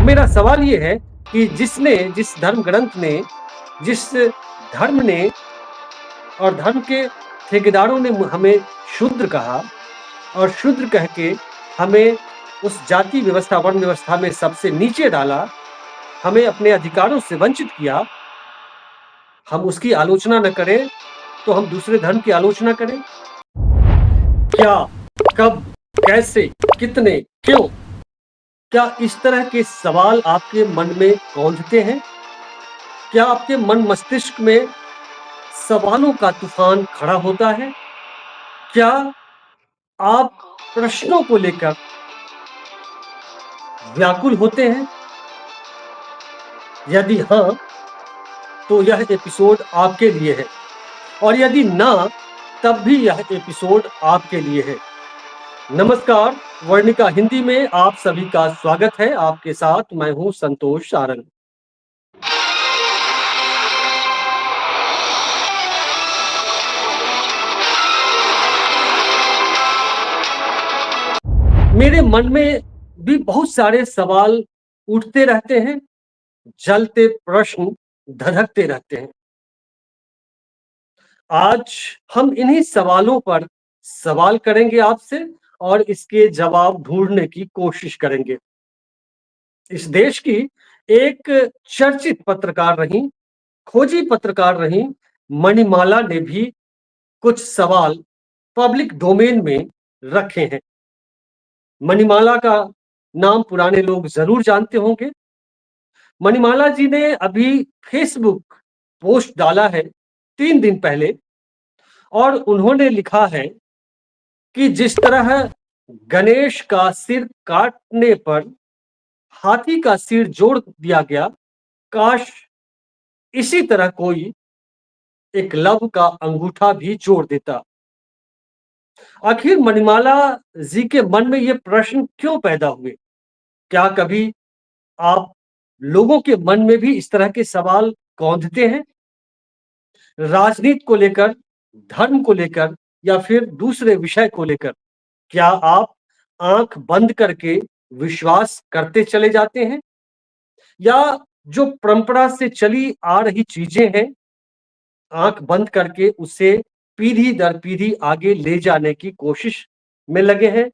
तो मेरा सवाल ये है कि जिस धर्म ग्रंथ ने, जिस धर्म ने और धर्म के ठेकेदारों ने हमें शूद्र कहा और शूद्र कह के हमें उस जाति व्यवस्था, वर्ण व्यवस्था में सबसे नीचे डाला, हमें अपने अधिकारों से वंचित किया, हम उसकी आलोचना न करें, तो हम दूसरे धर्म की आलोचना करें? क्या, कब, कैसे, कितने, क्यों? क्या इस तरह के सवाल आपके मन में कौंधते हैं? क्या आपके मन मस्तिष्क में सवालों का तूफान खड़ा होता है? क्या आप प्रश्नों को लेकर व्याकुल होते हैं? यदि हाँ, तो यह एपिसोड आपके लिए है और यदि ना, तब भी यह एपिसोड आपके लिए है। नमस्कार, वर्णिका हिंदी में आप सभी का स्वागत है। आपके साथ मैं हूं संतोष सारंग। मेरे मन में भी बहुत सारे सवाल उठते रहते हैं, जलते प्रश्न धधकते रहते हैं। आज हम इन्हीं सवालों पर सवाल करेंगे आपसे और इसके जवाब ढूंढने की कोशिश करेंगे। इस देश की एक चर्चित पत्रकार रही, खोजी पत्रकार रही, मणिमाला ने भी कुछ सवाल पब्लिक डोमेन में रखे हैं। मणिमाला का नाम पुराने लोग जरूर जानते होंगे। मणिमाला जी ने अभी फेसबुक पोस्ट डाला है 3 दिन पहले और उन्होंने लिखा है कि जिस तरह गणेश का सिर काटने पर हाथी का सिर जोड़ दिया गया, काश इसी तरह कोई एक लव का अंगूठा भी जोड़ देता। आखिर मणिमाला जी के मन में ये प्रश्न क्यों पैदा हुए? क्या कभी आप लोगों के मन में भी इस तरह के सवाल कौंधते हैं? राजनीति को लेकर, धर्म को लेकर या फिर दूसरे विषय को लेकर? क्या आप आंख बंद करके विश्वास करते चले जाते हैं या जो परंपरा से चली आ रही चीजें हैं, आंख बंद करके उसे पीढ़ी दर पीढ़ी आगे ले जाने की कोशिश में लगे हैं?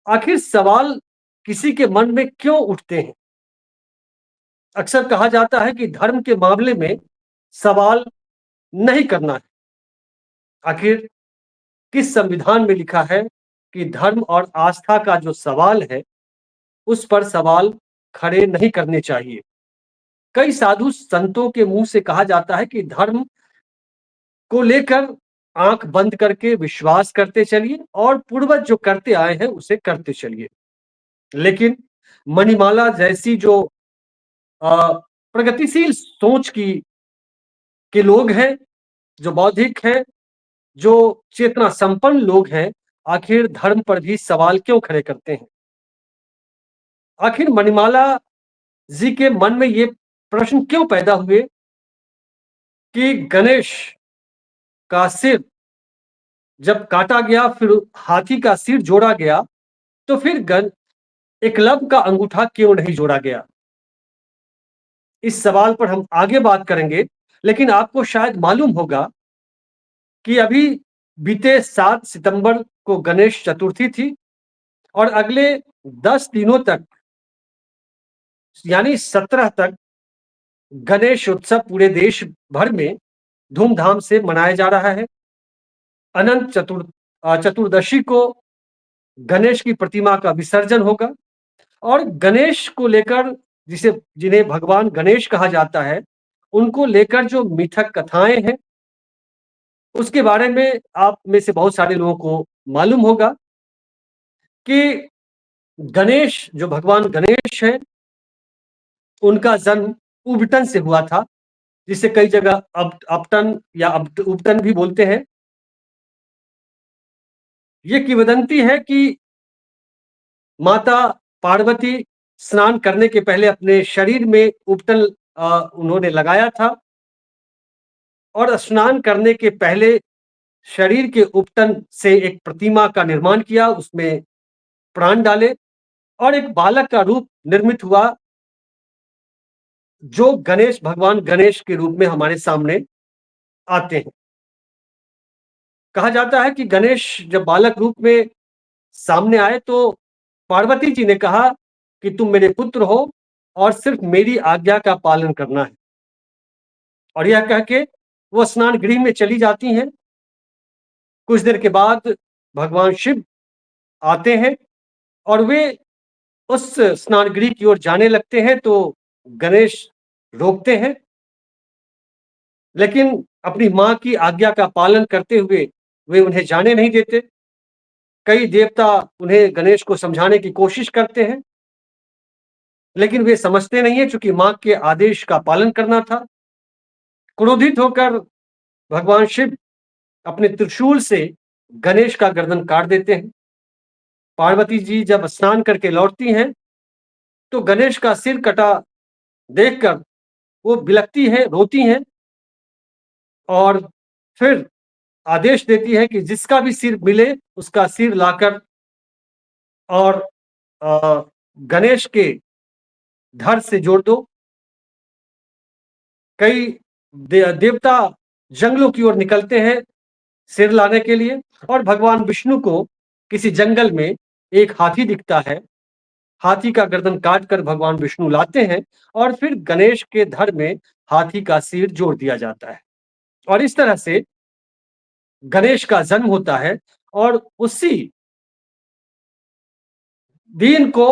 आखिर सवाल किसी के मन में क्यों उठते हैं? अक्सर कहा जाता है कि धर्म के मामले में सवाल नहीं करना है। आखिर किस संविधान में लिखा है कि धर्म और आस्था का जो सवाल है, उस पर सवाल खड़े नहीं करने चाहिए? कई साधु संतों के मुंह से कहा जाता है कि धर्म को लेकर आंख बंद करके विश्वास करते चलिए और पूर्वज जो करते आए हैं उसे करते चलिए। लेकिन मणिमाला जैसी जो प्रगतिशील सोच की के लोग हैं, जो बौद्धिक हैं, जो चेतना संपन्न लोग हैं, आखिर धर्म पर भी सवाल क्यों खड़े करते हैं? आखिर मणिमाला जी के मन में ये प्रश्न क्यों पैदा हुए कि गणेश का सिर जब काटा गया, फिर हाथी का सिर जोड़ा गया, तो फिर एकलव्य का अंगूठा क्यों नहीं जोड़ा गया? इस सवाल पर हम आगे बात करेंगे, लेकिन आपको शायद मालूम होगा कि अभी बीते 7 सितंबर को गणेश चतुर्थी थी और अगले 10 दिनों तक, यानी 17 तक गणेश उत्सव पूरे देश भर में धूमधाम से मनाया जा रहा है। अनंत चतुर्दशी को गणेश की प्रतिमा का विसर्जन होगा और गणेश को लेकर, जिन्हें भगवान गणेश कहा जाता है, उनको लेकर जो मिथक कथाएं हैं, उसके बारे में आप में से बहुत सारे लोगों को मालूम होगा कि गणेश, जो भगवान गणेश है, उनका जन्म उबटन से हुआ था, जिसे कई जगह अपटन या उपटन भी बोलते हैं। ये किंवदंती है कि माता पार्वती स्नान करने के पहले अपने शरीर में उपटन उन्होंने लगाया था और स्नान करने के पहले शरीर के उपटन से एक प्रतिमा का निर्माण किया, उसमें प्राण डाले और एक बालक का रूप निर्मित हुआ, जो गणेश भगवान गणेश के रूप में हमारे सामने आते हैं। कहा जाता है कि गणेश जब बालक रूप में सामने आए तो पार्वती जी ने कहा कि तुम मेरे पुत्र हो और सिर्फ मेरी आज्ञा का पालन करना है। और यह कह के वो स्नान गृह में चली जाती हैं। कुछ देर के बाद भगवान शिव आते हैं और वे उस स्नान गृह की ओर जाने लगते हैं तो गणेश रोकते हैं, लेकिन अपनी माँ की आज्ञा का पालन करते हुए वे उन्हें जाने नहीं देते। कई देवता उन्हें गणेश को समझाने की कोशिश करते हैं, लेकिन वे समझते नहीं है, चूंकि माँ के आदेश का पालन करना था। क्रोधित होकर भगवान शिव अपने त्रिशूल से गणेश का गर्दन काट देते हैं। पार्वती जी जब स्नान करके लौटती हैं तो गणेश का सिर कटा देखकर वो बिलखती है, रोती हैं और फिर आदेश देती है कि जिसका भी सिर मिले उसका सिर लाकर और गणेश के धड़ से जोड़ दो। कई देवता जंगलों की ओर निकलते हैं सिर लाने के लिए और भगवान विष्णु को किसी जंगल में एक हाथी दिखता है। हाथी का गर्दन काटकर भगवान विष्णु लाते हैं और फिर गणेश के धड़ में हाथी का सिर जोड़ दिया जाता है और इस तरह से गणेश का जन्म होता है। और उसी दिन को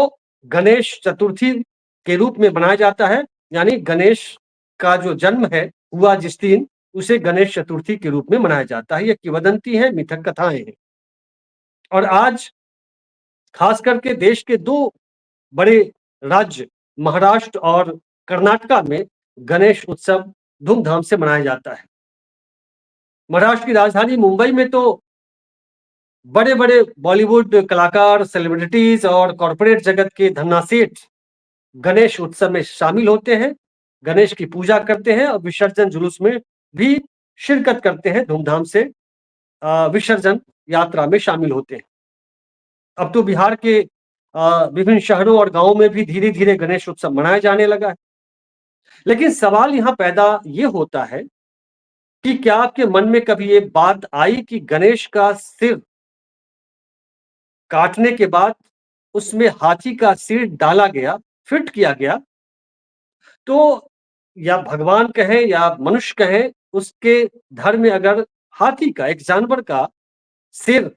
गणेश चतुर्थी के रूप में मनाया जाता है, यानी गणेश का जो जन्म है हुआ जिस दिन, उसे गणेश चतुर्थी के रूप में मनाया जाता है। ये किंवदंती है, मिथक कथाएं हैं। और आज खास करके देश के दो बड़े राज्य महाराष्ट्र और कर्नाटका में गणेश उत्सव धूमधाम से मनाया जाता है। महाराष्ट्र की राजधानी मुंबई में तो बड़े बड़े बॉलीवुड कलाकार, सेलिब्रिटीज और कॉरपोरेट जगत के धन्नासेठ गणेश उत्सव में शामिल होते हैं, गणेश की पूजा करते हैं और विसर्जन जुलूस में भी शिरकत करते हैं, धूमधाम से विसर्जन यात्रा में शामिल होते हैं। अब तो बिहार के विभिन्न शहरों और गांवों में भी धीरे धीरे गणेश उत्सव मनाया जाने लगा है। लेकिन सवाल यहाँ पैदा ये होता है कि क्या आपके मन में कभी ये बात आई कि गणेश का सिर काटने के बाद उसमें हाथी का सिर डाला गया, फिट किया गया, तो या भगवान कहें या मनुष्य कहें, उसके धड़ में अगर हाथी का, एक जानवर का सिर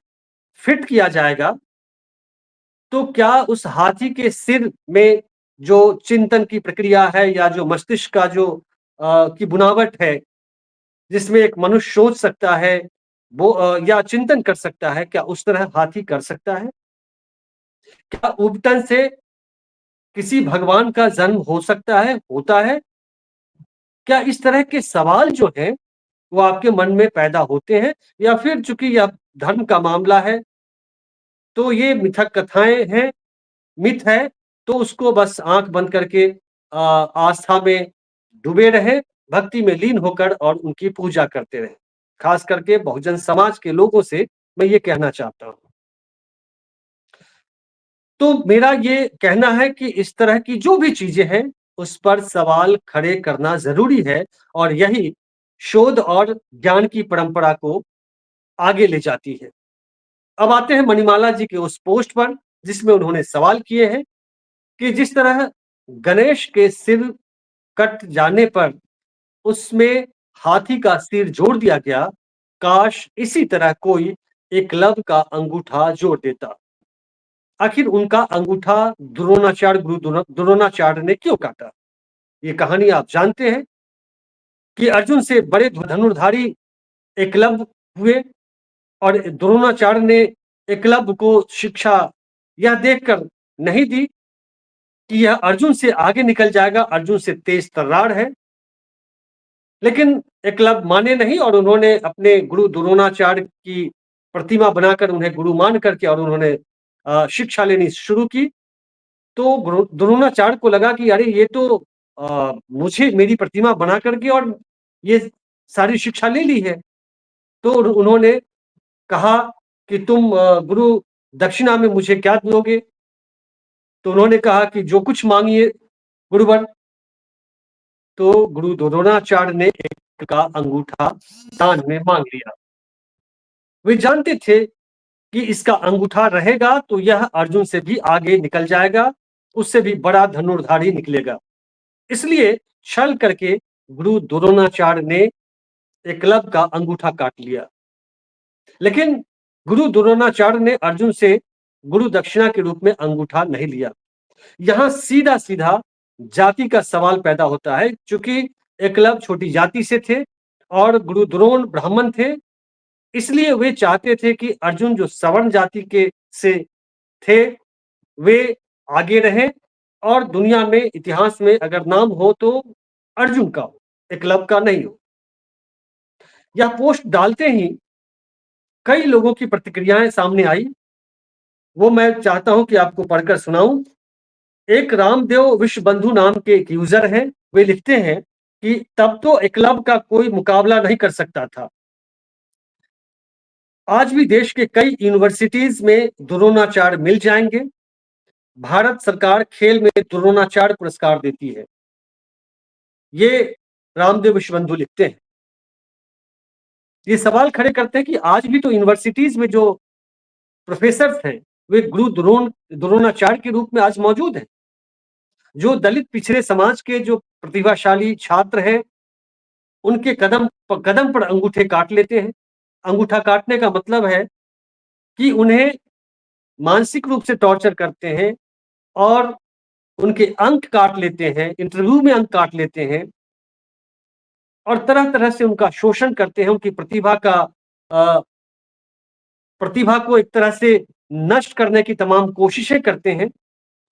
फिट किया जाएगा तो क्या उस हाथी के सिर में जो चिंतन की प्रक्रिया है या जो मस्तिष्क का जो की बुनावट है, जिसमें एक मनुष्य सोच सकता है वो या चिंतन कर सकता है, क्या उस तरह हाथी कर सकता है? क्या उबटन से किसी भगवान का जन्म हो सकता है, होता है? क्या इस तरह के सवाल जो हैं वो आपके मन में पैदा होते हैं, या फिर चूंकि यह धर्म का मामला है तो ये मिथक कथाएं हैं, मिथ है, तो उसको बस आंख बंद करके आस्था में डूबे रहे, भक्ति में लीन होकर और उनकी पूजा करते रहे। खास करके बहुजन समाज के लोगों से मैं ये कहना चाहता हूं। तो मेरा ये कहना है कि इस तरह की जो भी चीजें हैं उस पर सवाल खड़े करना जरूरी है और यही शोध और ज्ञान की परंपरा को आगे ले जाती है। अब आते हैं मणिमाला जी के उस पोस्ट पर जिसमें उन्होंने सवाल किए हैं कि जिस तरह गणेश के सिर कट जाने पर उसमें हाथी का सिर जोड़ दिया गया, काश इसी तरह कोई एकलव्य का अंगूठा जोड़ देता। आखिर उनका अंगूठा द्रोणाचार्य, द्रोणाचार्य ने क्यों काटा? ये कहानी आप जानते हैं कि अर्जुन से बड़े धनुर्धारी एकलव्य हुए और द्रोणाचार्य ने एकलव्य को शिक्षा यह देखकर नहीं दी कि यह अर्जुन से आगे निकल जाएगा, अर्जुन से तेज तर्रार है। लेकिन एकलव्य माने नहीं और उन्होंने अपने गुरु द्रोणाचार्य की प्रतिमा बनाकर उन्हें गुरु मान करके और उन्होंने शिक्षा लेनी शुरू की। तो द्रोणाचार्य को लगा कि अरे ये तो मुझे मेरी प्रतिमा बना करके और ये सारी शिक्षा ले ली है। तो उन्होंने कहा कि तुम गुरु दक्षिणा में मुझे क्या दोगे? तो उन्होंने कहा कि जो कुछ मांगिए गुरुवर। तो गुरु द्रोणाचार्य ने एक का अंगूठा दान में मांग लिया। वे जानते थे कि इसका अंगूठा रहेगा तो यह अर्जुन से भी आगे निकल जाएगा, उससे भी बड़ा धनुर्धारी निकलेगा। इसलिए छल करके गुरु द्रोणाचार्य ने एकलव्य का अंगूठा काट लिया। लेकिन गुरु द्रोणाचार्य ने अर्जुन से गुरु दक्षिणा के रूप में अंगूठा नहीं लिया। यहां सीधा सीधा जाति का सवाल पैदा होता है, क्योंकि एकलव्य छोटी जाति से थे और गुरु द्रोण ब्राह्मण थे। इसलिए वे चाहते थे कि अर्जुन जो सवर्ण जाति के से थे वे आगे रहें और दुनिया में इतिहास में अगर नाम हो तो अर्जुन का हो, एकलव्य का नहीं हो। यह पोस्ट डालते ही कई लोगों की प्रतिक्रियाएं सामने आई। वो मैं चाहता हूं कि आपको पढ़कर सुनाऊं। एक रामदेव विश्व बंधु नाम के एक यूजर हैं। वे लिखते हैं कि तब तो एकलव्य का कोई मुकाबला नहीं कर सकता था। आज भी देश के कई यूनिवर्सिटीज में द्रोणाचार्य मिल जाएंगे। भारत सरकार खेल में द्रोणाचार्य पुरस्कार देती है। ये रामदेव विश्व बंधु लिखते हैं। ये सवाल खड़े करते हैं कि आज भी तो यूनिवर्सिटीज में जो प्रोफेसर हैं वे गुरु द्रोणाचार्य के रूप में आज मौजूद हैं। जो दलित पिछड़े समाज के जो प्रतिभाशाली छात्र हैं उनके कदम पर अंगूठे काट लेते हैं। अंगूठा काटने का मतलब है कि उन्हें मानसिक रूप से टॉर्चर करते हैं और उनके अंक काट लेते हैं, इंटरव्यू में अंक काट लेते हैं और तरह तरह से उनका शोषण करते हैं। उनकी प्रतिभा को एक तरह से नष्ट करने की तमाम कोशिशें करते हैं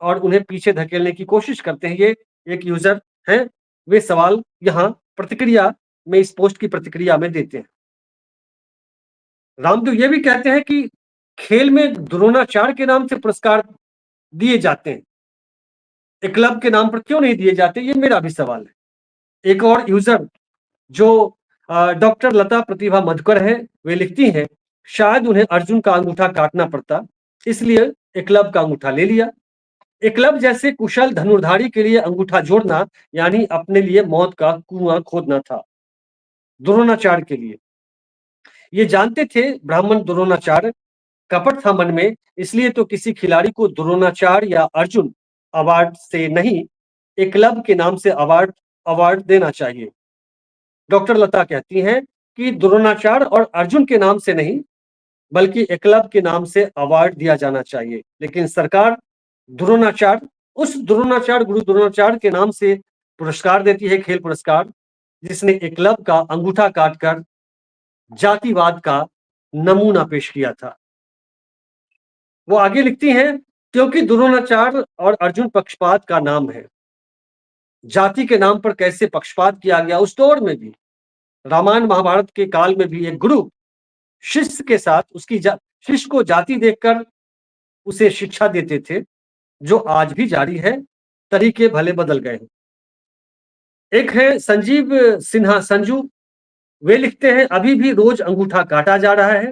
और उन्हें पीछे धकेलने की कोशिश करते हैं। ये एक यूजर है, वे सवाल यहाँ प्रतिक्रिया में, इस पोस्ट की प्रतिक्रिया में देते हैं। रामदेव ये भी कहते हैं कि खेल में द्रोणाचार्य के नाम से पुरस्कार दिए जाते हैं, एकलव्य के नाम पर क्यों नहीं दिए जाते, ये मेरा भी सवाल है। एक और यूजर जो डॉक्टर लता प्रतिभा मधुकर है, वे लिखती हैं शायद उन्हें अर्जुन का अंगूठा काटना पड़ता, इसलिए एकलव्य का अंगूठा ले लिया। एकलव्य जैसे कुशल धनुर्धारी के लिए अंगूठा जोड़ना यानी अपने लिए मौत का कुआं खोदना था। द्रोणाचार्य के लिए ये जानते थे ब्राह्मण द्रोणाचार्य कपट था मन में, इसलिए तो किसी खिलाड़ी को द्रोणाचार्य या अर्जुन अवार्ड से नहीं एकलव्य के नाम से अवार्ड देना चाहिए। डॉक्टर लता कहती हैं कि द्रोणाचार्य और अर्जुन के नाम से नहीं बल्कि एकलव्य के नाम से अवार्ड दिया जाना चाहिए। लेकिन सरकार द्रोणाचार्य, उस द्रोणाचार्य गुरु द्रोणाचार्य के नाम से पुरस्कार देती है, खेल पुरस्कार, जिसने एकलव्य का अंगूठा काटकर जातिवाद का नमूना पेश किया था। वो आगे लिखती हैं क्योंकि द्रोणाचार्य और अर्जुन पक्षपात का नाम है। जाति के नाम पर कैसे पक्षपात किया गया उस दौर में भी, रामायण महाभारत के काल में भी एक गुरु शिष्य के साथ शिष्य को जाति देखकर उसे शिक्षा देते थे, जो आज भी जारी है। तरीके भले बदल गए हैं। एक है संजीव सिन्हा संजू, वे लिखते हैं अभी भी रोज अंगूठा काटा जा रहा है।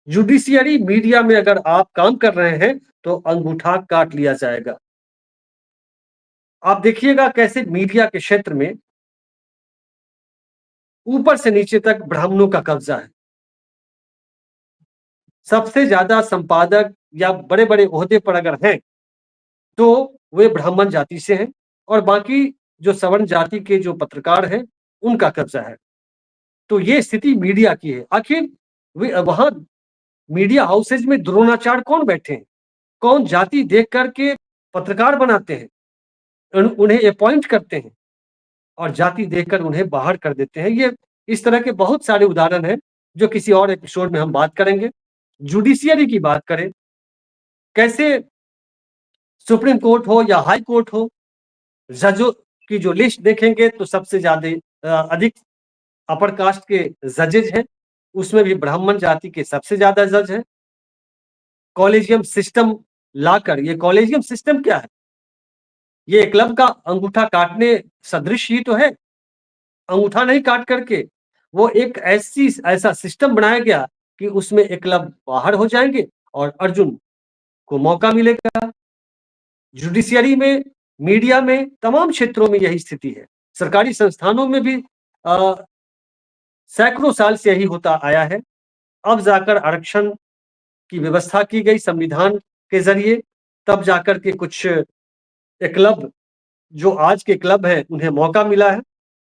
जुडिशियरी मीडिया में अगर आप काम कर रहे हैं तो अंगूठा काट लिया जाएगा। आप देखिएगा कैसे मीडिया के क्षेत्र में ऊपर से नीचे तक ब्राह्मणों का कब्जा है। सबसे ज्यादा संपादक या बड़े बड़े ओहदे पर अगर हैं तो वे ब्राह्मण जाति से हैं और बाकी जो सवर्ण जाति के जो पत्रकार हैं उनका कब्जा है। तो ये स्थिति मीडिया की है। आखिर वे वहां मीडिया हाउसेज में द्रोणाचार्य कौन बैठे हैं, कौन जाति देख करके पत्रकार बनाते हैं, उन्हें अपॉइंट करते हैं और जाति देखकर उन्हें बाहर कर देते हैं। ये इस तरह के बहुत सारे उदाहरण हैं जो किसी और एपिसोड में हम बात करेंगे। जुडिशियरी की बात करें, कैसे सुप्रीम कोर्ट हो या हाई कोर्ट हो, जजों की जो लिस्ट देखेंगे तो सबसे ज्यादा अधिक अपर कास्ट के जजेज हैं, उसमें भी ब्राह्मण जाति के सबसे ज्यादा जज हैं। कॉलेजियम सिस्टम लाकर, ये कॉलेजियम सिस्टम क्या है, ये एकलव्य का अंगूठा काटने सदृश ही तो है। अंगूठा नहीं काट करके वो एक ऐसा सिस्टम बनाया गया कि उसमें एकलव्य बाहर हो जाएंगे और अर्जुन को मौका मिलेगा। जुडिशियरी में, मीडिया में, तमाम क्षेत्रों में यही स्थिति है। सरकारी संस्थानों में भी अ, सैकड़ों साल से यही होता आया है। अब जाकर आरक्षण की व्यवस्था की गई संविधान के ज़रिए, तब जाकर के कुछ क्लब, जो आज के क्लब हैं, उन्हें मौका मिला है,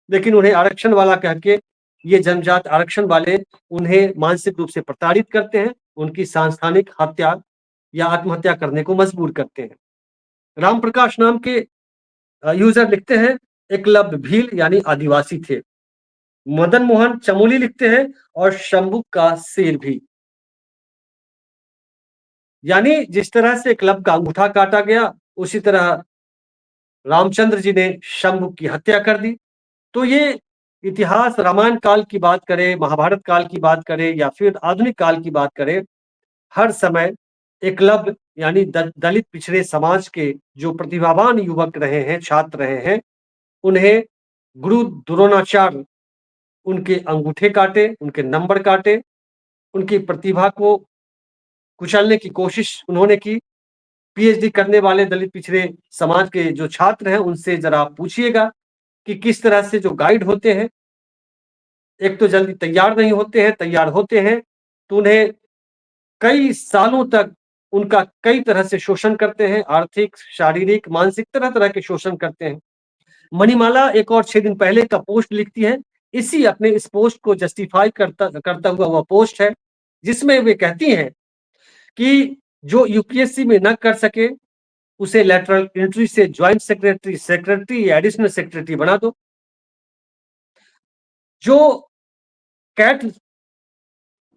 लेकिन उन्हें आरक्षण वाला कह के ये जनजात आरक्षण वाले उन्हें मानसिक रूप से प्रताड़ित करते हैं, उनकी सांस्थानिक हत्या या आत्महत्या करने को मजबूर करते हैं। राम प्रकाश नाम के यूज़र लिखते हैं, एकलव्य भील यानी आदिवासी थे। मदन मोहन चमोली लिखते हैं और शंभू का शेर भी। यानी जिस तरह से क्लब का अंगूठा काटा गया, उसी तरह रामचंद्र जी ने शंभू की हत्या कर दी। तो ये इतिहास रामायण काल की बात करें, महाभारत काल की बात करें या फिर आधुनिक काल की बात करें, हर समय एकलव्य यानी दलित पिछड़े समाज के जो प्रतिभावान युवक रहे हैं, छात्र रहे हैं, उन्हें गुरु द्रोणाचार्य उनके अंगूठे काटे, उनके नंबर काटे, उनकी प्रतिभा को कुचलने की कोशिश उन्होंने की। पीएचडी करने वाले दलित पिछड़े समाज के जो छात्र हैं, उनसे ज़रा आप पूछिएगा कि किस तरह से जो गाइड होते हैं, एक तो जल्दी तैयार नहीं होते हैं, तैयार होते हैं तो उन्हें कई सालों तक उनका कई तरह से शोषण करते हैं, आर्थिक, शारीरिक, मानसिक तरह-तरह के शोषण करते हैं। मणिमाला एक और 6 दिन पहले का पोस्ट लिखती है, इसी अपने इस पोस्ट को जस्टिफाई करता करता हुआ वह पोस्ट है, जिसमें वे कहती हैं कि जो यूपीएससी में न कर सके, उसे लैटरल एंट्री से जॉइंट सेक्रेटरी, सेक्रेटरी या एडिशनल सेक्रेटरी बना दो। जो कैट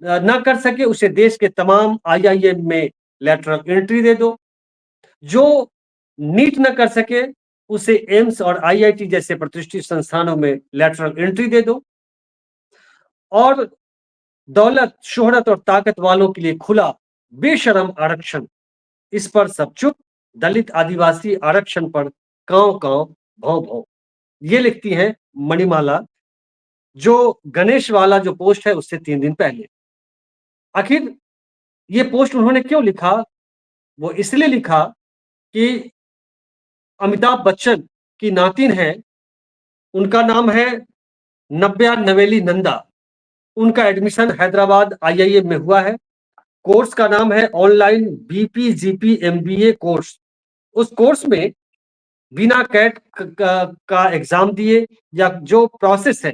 ना कर सके, उसे देश के तमाम आईआईएम में लैटरल एंट्री दे दो। जो नीट न कर सके, उसे एम्स और आईआईटी जैसे प्रतिष्ठित संस्थानों में लैटरल एंट्री दे दो। और दौलत, शोहरत और ताकत वालों के लिए खुला बेशर्म आरक्षण, इस पर सब चुप, दलित आदिवासी आरक्षण पर कांव-कांव, भौं-भौं। ये लिखती हैं मणिमाला, जो गणेश वाला जो पोस्ट है उससे 3 दिन पहले। आखिर ये पोस्ट उन्होंने क्यों लिखा? वो इसलिए लिखा कि अमिताभ बच्चन की नातिन है, उनका नाम है नव्या नवेली नंदा। उनका एडमिशन हैदराबाद आईआईएम में हुआ है। कोर्स का नाम है ऑनलाइन बीपीजीपी एमबीए कोर्स। उस कोर्स में बिना कैट का एग्जाम दिए या जो प्रोसेस है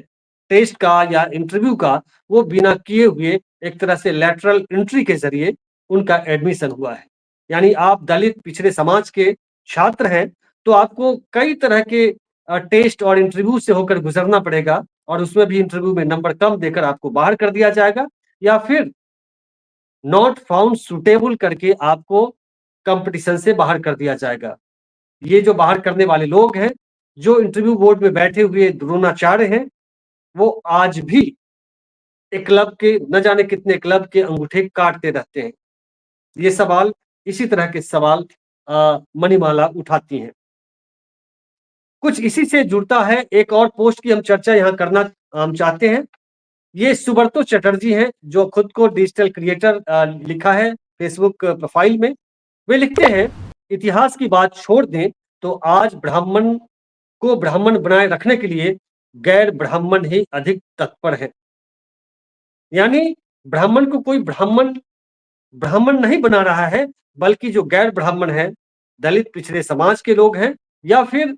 टेस्ट का या इंटरव्यू का, वो बिना किए हुए एक तरह से लैटरल एंट्री के जरिए उनका एडमिशन हुआ है। यानी आप दलित पिछड़े समाज के छात्र हैं, तो आपको कई तरह के टेस्ट और इंटरव्यू से होकर गुजरना पड़ेगा और उसमें भी इंटरव्यू में नंबर कम देकर आपको बाहर कर दिया जाएगा या फिर नॉट फाउंड सुटेबल करके आपको कंपटीशन से बाहर कर दिया जाएगा। ये जो बाहर करने वाले लोग हैं, जो इंटरव्यू बोर्ड में बैठे हुए द्रोणाचार्य हैं, वो आज भी एक क्लब के न जाने कितने क्लब के अंगूठे काटते रहते हैं। ये सवाल, इसी तरह के सवाल मणिमाला उठाती हैं। कुछ इसी से जुड़ता है, एक और पोस्ट की हम चर्चा यहाँ करना हम चाहते हैं। ये सुब्रतो चटर्जी हैं, जो खुद को डिजिटल क्रिएटर लिखा है फेसबुक प्रोफाइल में। वे लिखते हैं, इतिहास की बात छोड़ दें तो आज ब्राह्मण को ब्राह्मण बनाए रखने के लिए गैर ब्राह्मण ही अधिक तत्पर है। यानी ब्राह्मण को कोई ब्राह्मण ब्राह्मण नहीं बना रहा है, बल्कि जो गैर ब्राह्मण है, दलित पिछड़े समाज के लोग हैं या फिर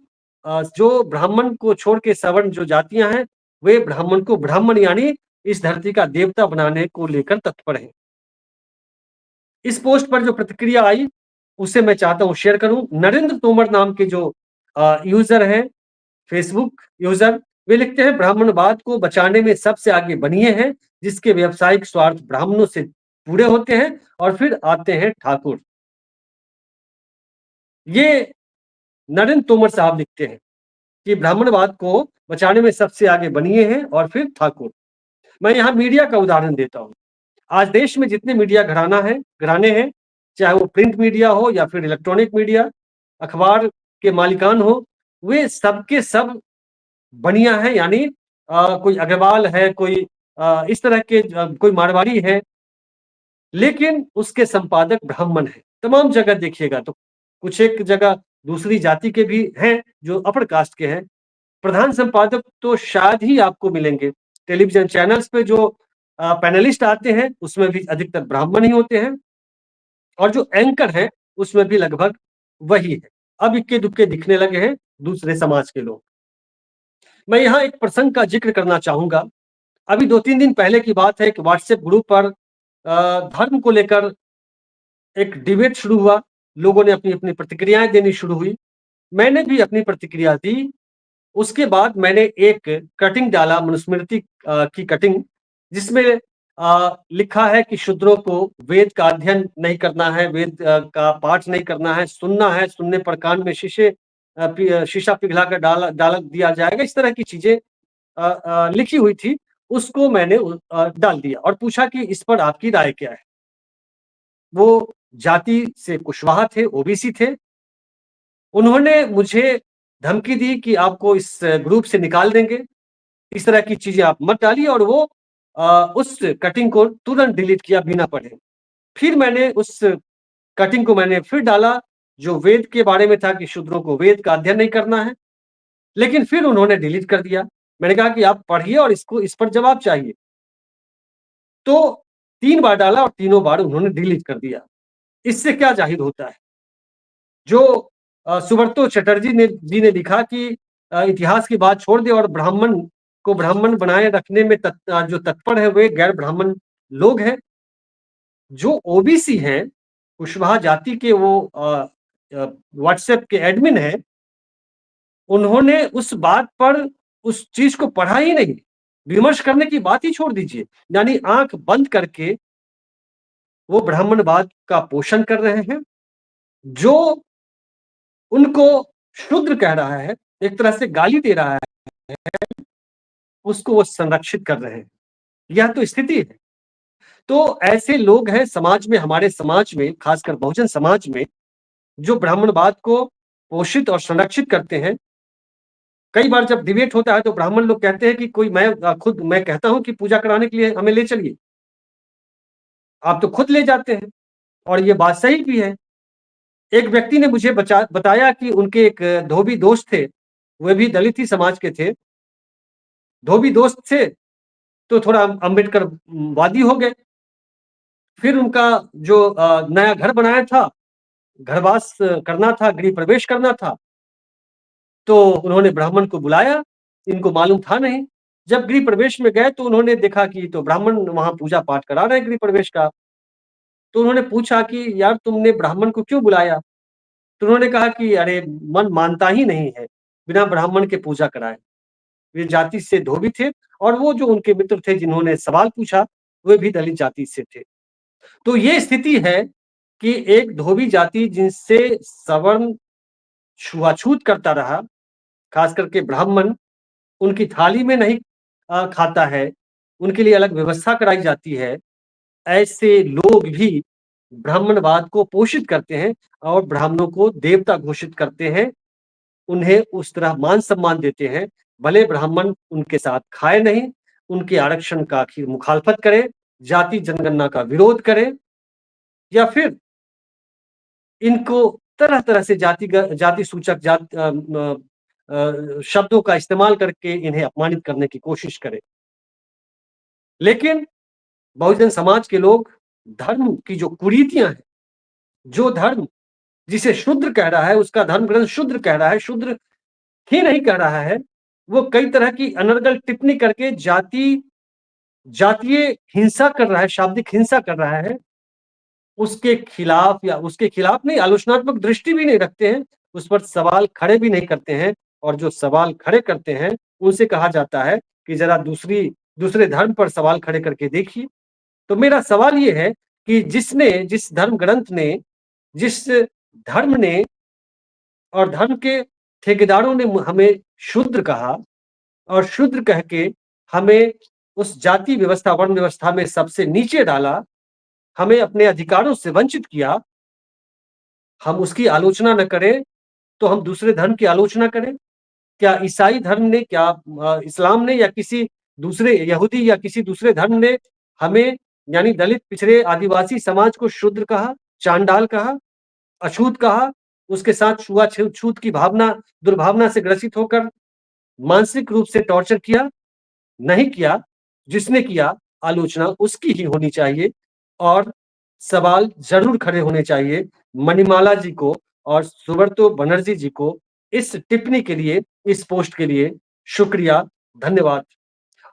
जो ब्राह्मण को छोड़ के सवर्ण जो जातियां हैं, वे ब्राह्मण को ब्राह्मण यानी इस धरती का देवता बनाने को लेकर तत्पर हैं। इस पोस्ट पर जो प्रतिक्रिया आई, उसे मैं चाहता हूं शेयर करूं। नरेंद्र तोमर नाम के जो यूजर हैं, फेसबुक यूजर, वे लिखते हैं, ब्राह्मणवाद को बचाने में सबसे आगे बनिए हैं, जिसके व्यावसायिक स्वार्थ ब्राह्मणों से पूरे होते हैं और फिर आते हैं ठाकुर। ये नरेंद्र तोमर साहब लिखते हैं कि ब्राह्मणवाद को बचाने में सबसे आगे बनिए हैं और फिर ठाकुर। मैं यहाँ मीडिया का उदाहरण देता हूँ। आज देश में जितने मीडिया घराने हैं, चाहे वो प्रिंट मीडिया हो या फिर इलेक्ट्रॉनिक मीडिया, अखबार के मालिकान हो, वे सबके सब बढ़िया हैं। यानी कोई अग्रवाल है, कोई इस तरह के कोई मारवाड़ी है, लेकिन उसके संपादक ब्राह्मण हैं। तमाम जगह देखिएगा तो कुछ एक जगह दूसरी जाति के भी हैं, जो अपर कास्ट के हैं। प्रधान संपादक तो शायद ही आपको मिलेंगे। टेलीविज़न चैनल्स पे जो पैनलिस्ट आते हैं, उसमें भी अधिकतर ब्राह्मण ही होते हैं और जो एंकर हैं, उसमें भी लगभग वही है। अब इक्के-दुक्के दिखने लगे हैं दूसरे समाज के लोग। मैं यहाँ एक प्रसंग का ज़िक्र करना चाहूँगा। अभी 2-3 दिन पहले की बात है, एक व्हाट्सएप ग्रुप पर धर्म को लेकर एक डिबेट शुरू हुआ। लोगों ने अपनी-अपनी प्रतिक्रियाएँ देनी शुरू हुई। मैंने भी अपनी प्रतिक्रिया दी। उसके बाद मैंने एक कटिंग डाला मनुस्मृति की कटिंग, जिसमें लिखा है कि शूद्रों को वेद का अध्ययन नहीं करना है, वेद का पाठ नहीं करना है, सुनना है, सुनने पर कान में शीशा पिघला कर डाल दिया जाएगा। इस तरह की चीज़ें लिखी हुई थी, उसको मैंने डाल दिया और पूछा कि इस पर आपकी राय क्या है? वो जाति से कुशवाहा थे, ओबीसी थे। उन्होंने मुझे धमकी दी कि आपको इस ग्रुप से निकाल देंगे, इस तरह की चीज़ें आप मत डालिए और वो उस कटिंग को तुरंत डिलीट किया बिना पढ़े। फिर मैंने उस कटिंग को मैंने फिर डाला, जो वेद के बारे में था कि शूद्रों को वेद का अध्ययन नहीं करना है, लेकिन फिर उन्होंने डिलीट कर दिया। मैंने कहा कि आप पढ़िए और इस पर जवाब चाहिए। तो 3 बार डाला और तीनों बार उन्होंने डिलीट कर दिया। इससे क्या ज़ाहिर होता है? जो सुब्रतो चटर्जी ने लिखा कि इतिहास की बात छोड़ दें और ब्राह्मण को ब्राह्मण बनाए रखने में जो तत्पर है वे गैर ब्राह्मण लोग हैं। जो ओबीसी हैं, कुशवाहा जाति के वो व्हाट्सएप के एडमिन हैं, उन्होंने उस बात पर उस चीज़ को पढ़ा ही नहीं। विमर्श करने की बात ही छोड़ दीजिए। यानी आँख बंद करके वो ब्राह्मणवाद का पोषण कर रहे हैं, जो उनको शूद्र कह रहा है, एक तरह से गाली दे रहा है, उसको वो संरक्षित कर रहे हैं। यह तो स्थिति है। तो ऐसे लोग हैं समाज में, हमारे समाज में, खासकर बहुजन समाज में, जो ब्राह्मणवाद को पोषित और संरक्षित करते हैं। कई बार जब डिबेट होता है तो ब्राह्मण लोग कहते हैं कि खुद मैं कहता हूँ कि पूजा कराने के लिए हमें ले चलिए। आप तो खुद ले जाते हैं और ये बात सही भी है। एक व्यक्ति ने मुझे बताया कि उनके एक धोबी दोस्त थे, वे भी दलित ही समाज के थे। धोबी दोस्त थे, तो थोड़ा अम्बेडकर वादी हो गए। फिर उनका जो नया घर बनाया था, घरवास करना था, गृह प्रवेश करना था, तो उन्होंने ब्राह्मण को बुलाया, इनको मालूम था नहीं। जब गृह प्रवेश में गए तो उन्होंने देखा कि तो ब्राह्मण वहाँ पूजा-पाठ करा रहे हैं गृह प्रवेश का। तो उन्होंने पूछा कि यार तुमने ब्राह्मण को क्यों बुलाया? तो उन्होंने कहा कि अरे मन मानता ही नहीं है, बिना ब्राह्मण के पूजा कराए। वे जाति से धोबी थे और वो जो उनके मित्र थे जिन्होंने सवाल पूछा, वे भी दलित जाति से थे। तो ये स्थिति है कि एक धोबी जाति जिनसे सवर्ण छुआछूत करता रहा, खास करके ब्राह्मण, उनकी थाली में नहीं खाता है, उनके लिए अलग व्यवस्था कराई जाती है। ऐसे लोग भी ब्राह्मणवाद को पोषित करते हैं और ब्राह्मणों को देवता घोषित करते हैं, उन्हें उस तरह मान-सम्मान देते हैं, भले ब्राह्मण उनके साथ खाए नहीं, उनके आरक्षण का आखिर मुखालफत करें, जाति जनगणना का विरोध करें या फिर इनको तरह-तरह से जाति सूचक शब्दों का इस्तेमाल करके इन्हें अपमानित करने की कोशिश करें। लेकिन बहुजन समाज के लोग धर्म की जो कुरीतियाँ हैं, जो धर्म जिसे शूद्र कह रहा है, उसका धर्म ग्रंथ शूद्र कह रहा है, शूद्र ही नहीं कह रहा है, वो कई तरह की अनर्गल टिप्पणी करके जातीय हिंसा कर रहा है, शाब्दिक हिंसा कर रहा है। उसके खिलाफ नहीं, आलोचनात्मक दृष्टि भी नहीं रखते हैं, उस पर सवाल खड़े भी नहीं करते हैं और जो सवाल खड़े करते हैं, उनसे कहा जाता है कि ज़रा दूसरे धर्म पर सवाल खड़े करके देखिए। तो मेरा सवाल ये है कि जिस धर्म ग्रंथ ने, जिस धर्म ने और धर्म के ठेकेदारों ने हमें शूद्र कहा और शूद्र कह के हमें उस जाति व्यवस्था, वर्ण व्यवस्था में सबसे नीचे डाला, हमें अपने अधिकारों से वंचित किया, हम उसकी आलोचना न करें, तो हम दूसरे धर्म की आलोचना करें? क्या ईसाई धर्म ने, क्या इस्लाम ने या किसी दूसरे यहूदी या किसी दूसरे धर्म ने हमें यानी दलित, पिछड़े, आदिवासी समाज को शूद्र कहा, चांडाल कहा, अछूत कहा? उसके साथ छुआ-छूत की भावना, दुर्भावना से ग्रसित होकर मानसिक रूप से टॉर्चर किया, नहीं किया, जिसने किया आलोचना उसकी ही होनी चाहिए और सवाल ज़रूर खड़े होने चाहिए मणिमाला जी को और सुब्रतो बनर्जी जी को इस टिप्पणी के लिए, इस पोस्ट के लिए शुक्रिया, धन्यवाद।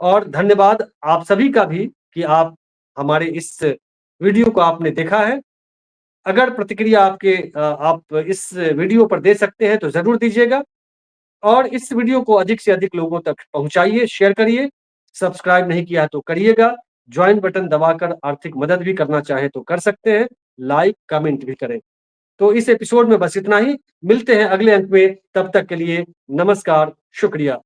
और धन्यवाद आप सभी का भी कि आप हमारे इस वीडियो को आपने देखा है। अगर प्रतिक्रिया आप इस वीडियो पर दे सकते हैं तो ज़रूर दीजिएगा और इस वीडियो को अधिक से अधिक लोगों तक पहुँचाइए, शेयर करिए, सब्सक्राइब नहीं किया तो करिएगा, जॉइन बटन दबाकर आर्थिक मदद भी करना चाहें तो कर सकते हैं, लाइक, कमेंट भी करें। तो इस एपिसोड में बस इतना ही, मिलते हैं अगले अंक में, तब तक के लिए नमस्कार, शुक्रिया।